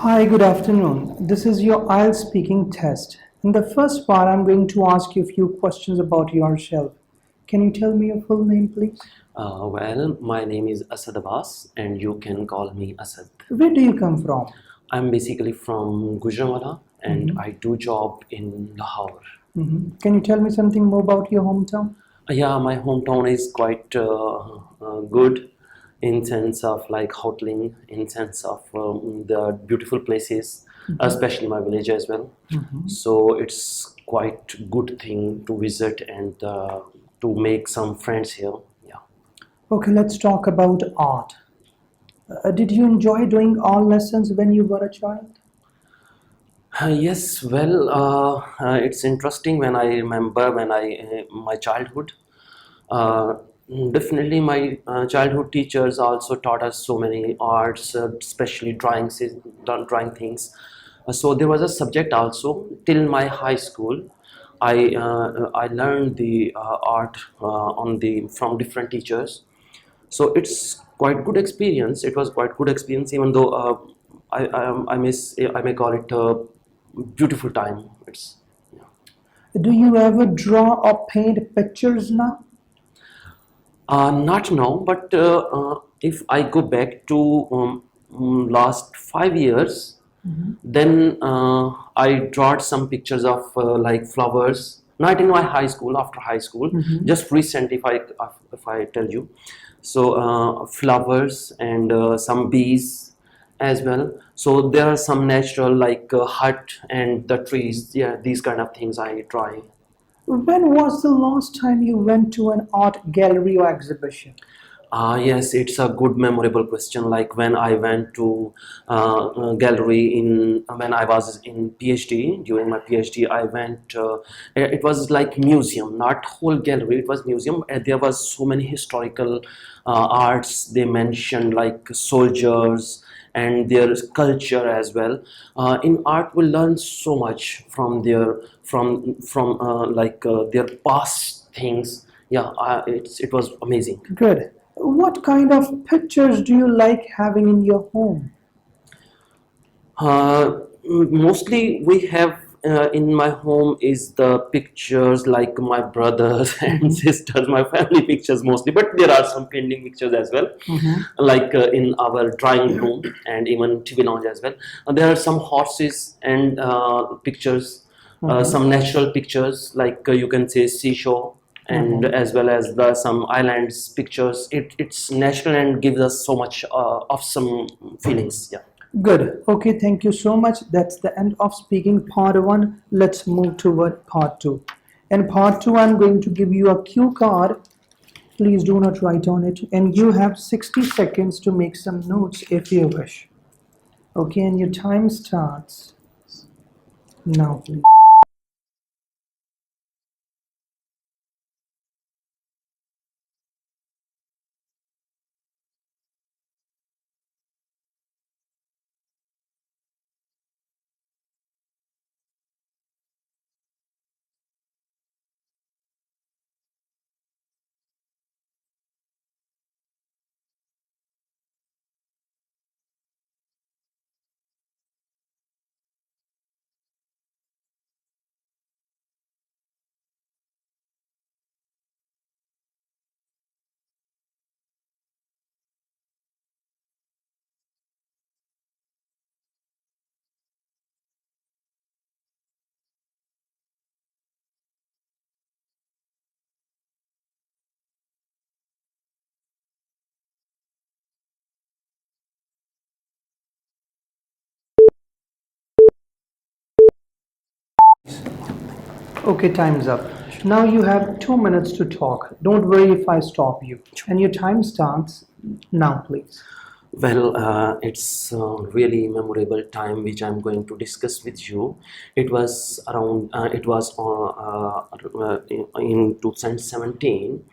Hi, good afternoon. This is your IELTS speaking test. In the first part, I'm going to ask you a few questions about yourself. Can you tell me your full name, please? My name is Asad Abbas, and you can call me Asad. Where do you come from? I'm basically from Gujranwala, and Mhm. I do job in Lahore. Can you tell me something more about your hometown? Yeah, my hometown is quite good in sense of like hoteling, in sense of the beautiful places, especially my village as well. So it's quite good thing to visit and to make some friends here. Yeah. Okay, let's talk about art. Did you enjoy doing art lessons when you were a child? Yes, it's interesting when I remember when my childhood. Uh, Definitely, my childhood teachers also taught us so many arts, especially drawing things. So there was a subject also till my high school. I learned the art on the from different teachers. So it's quite good experience. It was quite good experience, even though I may call it a beautiful time. It's Do you ever draw or paint pictures now? not now, but if I go back to last 5 years, then I drawed some pictures of like flowers. Not in my high school, after high school, just recent. If I tell you, so flowers and some bees as well. So there are some natural like hut and the trees. Yeah, these kind of things I try. When was the last time you went to an art gallery or exhibition? Yes, it's a good memorable question. Like when I went to gallery in when I was in PhD during my PhD, I went. It was like museum, not whole gallery. It was museum, and there was so many historical arts. They mentioned like soldiers and their culture as well. In art, we learn so much from their past things. Yeah, it was amazing. Good. What kind of pictures do you like having in your home? Mostly we have in my home is the pictures like my brothers and sisters, my family pictures mostly, but there are some pending pictures as well, like in our drawing room and even TV lounge as well. There are some horses and pictures, some natural pictures like you can say seashore, and as well as the some islands pictures. It's natural and gives us so much of some feelings. Yeah. Good. Okay, thank you so much. That's the end of speaking part one. Let's move toward part two. In part two, I'm going to give you a cue card. Please do not write on it. And you have 60 seconds to make some notes if you wish. Okay, and your time starts now, please. Okay, time's up. Now you have 2 minutes to talk. Don't worry if I stop you. And your time starts now, please. It's a really memorable time which I'm going to discuss with you. It was in 2017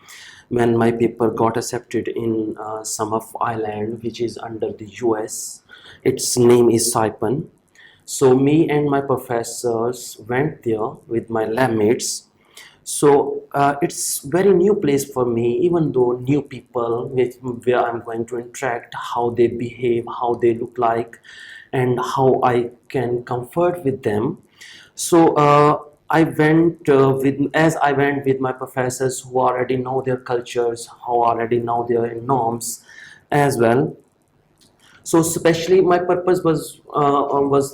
when my paper got accepted in some of Ireland, which is under the US. Its name is Saipan. So me and my professors went there with my lab mates. So it's very new place for me, even though new people with where I'm going to interact, how they behave, how they look like, and how I can comfort with them. So I went as I went with my professors who already know their cultures, who already know their norms as well. So especially my purpose was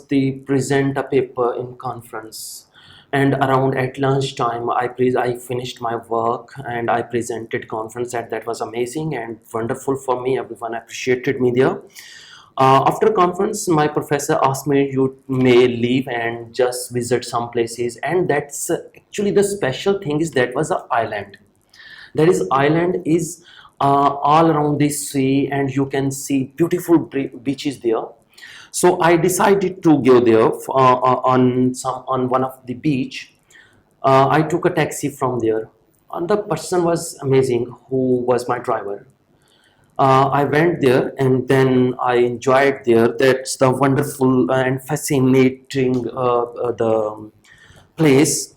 to present a paper in conference, and around at lunchtime I finished my work and I presented conference, and that was amazing and wonderful for me. Everyone appreciated me there. After conference, my professor asked me, you may leave and just visit some places, and that's actually the special thing is that was an island. There is island is all around the sea, and you can see beautiful beaches there. So I decided to go there on one of the beach. I took a taxi from there, and the person was amazing who was my driver. I went there and then I enjoyed there. That's the wonderful and fascinating the place.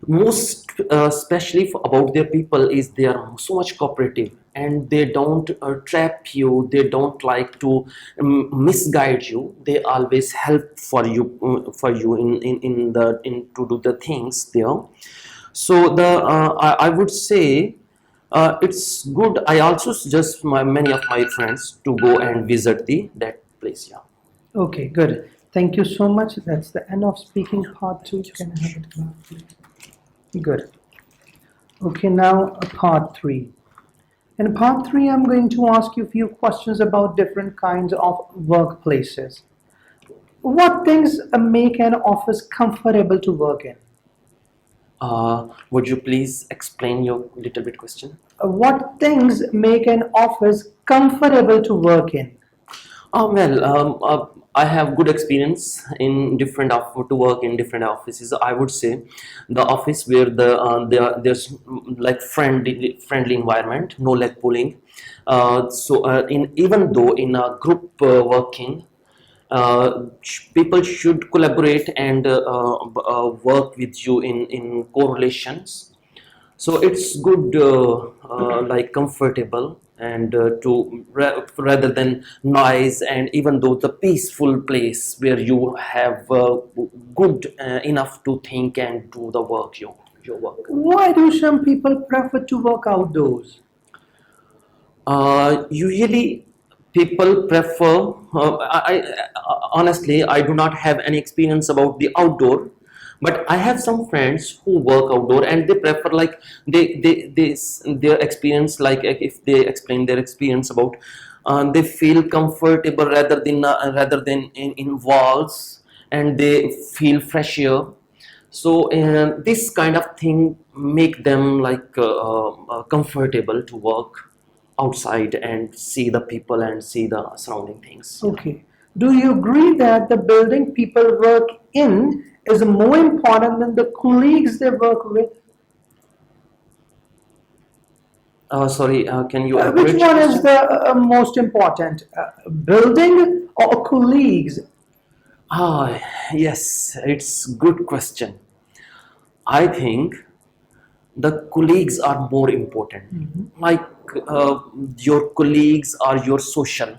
Most especially about their people is they are so much cooperative, and they don't trap you, they don't like to misguide you. They always help for you in to do the things there. So I would say it's good. I also suggest many of my friends to go and visit that place. Yeah. Okay, good. Thank you so much. That's the end of speaking part 2. Can I have it now, please? Good. Okay, now part 3. In part 3, I'm going to ask you a few questions about different kinds of workplaces. What things make an office comfortable to work in? Would you please explain your little bit question? What things make an office comfortable to work in? I have good experience in to work in different offices. I would say the office where there's like friendly environment, no leg pulling. In even though in a group working, people should collaborate and work with you in correlations. So it's good, like comfortable, and rather than noise, and even though the peaceful place where you have good enough to think and do the work, your work. Why do some people prefer to work outdoors? Usually people prefer, honestly, I do not have any experience about the outdoor, but I have some friends who work outdoor and they prefer, like their experience, like if they explain their experience about, they feel comfortable rather than in walls, and they feel fresh air. So this kind of thing make them like comfortable to work outside and see the people and see the surrounding things. Okay. Do you agree that the building people work in is more important than the colleagues they work with? Sorry, can you Which elaborate? one is the most important, building or colleagues? Ah, yes, it's good question. I think the colleagues are more important. Like your colleagues are your social.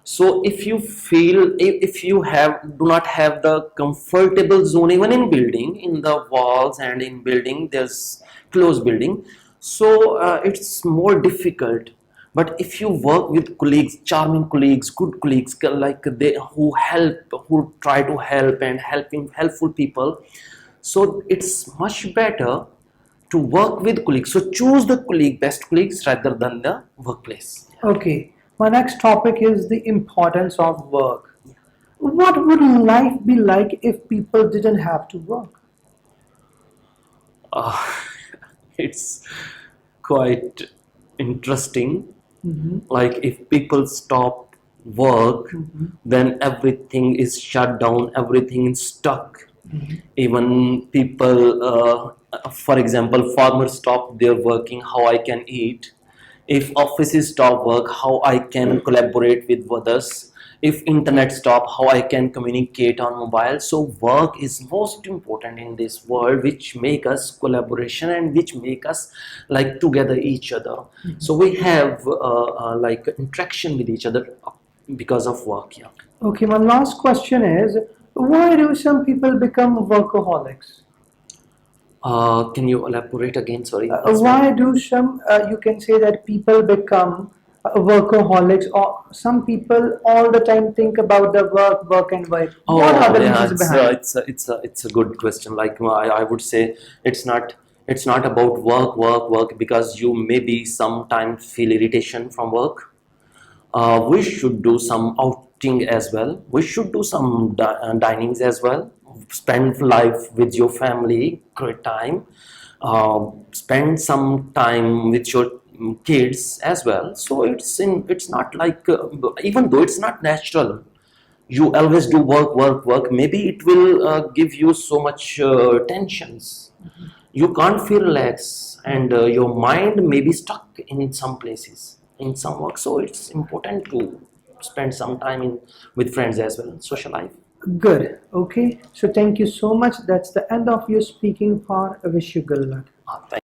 So if you feel, if you do not have the comfortable zone, even in building, in the walls and in building, there's closed building, so it's more difficult. But if you work with colleagues, charming colleagues, good colleagues, like they who help, who try to help and helpful people, so it's much better to work with colleagues. So choose the best colleagues rather than the workplace. Okay. My next topic is the importance of work. What would life be like if people didn't have to work? uh, it's quite interesting. Like if people stop work, then everything is shut down, everything is stuck. Even people, for example, farmers stop their working, how I can eat. If offices stop work, how I can collaborate with others. If internet stop, how I can communicate on mobile. So work is most important in this world, which make us collaboration and which make us like together each other. So we have like interaction with each other because of work. Yeah. Okay, my last question is, why do some people become workaholics? Can you elaborate again? Sorry. Once more. Why do some, you can say that people become workaholics, or some people all the time think about the work, work and work? What are Oh the yeah, reasons behind it? it's a good question. Like I would say it's not about work because you maybe sometimes feel irritation from work. We should do some outing as well. We should do some dinings as well. Spend life with your family, great time. Spend some time with your kids as well. So it's not like even though it's not natural, you always do work. Maybe it will give you so much tensions. You can't feel relaxed, and your mind may be stuck in some places, in some work. So it's important to spend some time with friends as well, social life. Good. Okay. So thank you so much. That's the end of your speaking part. I wish you good luck. Thank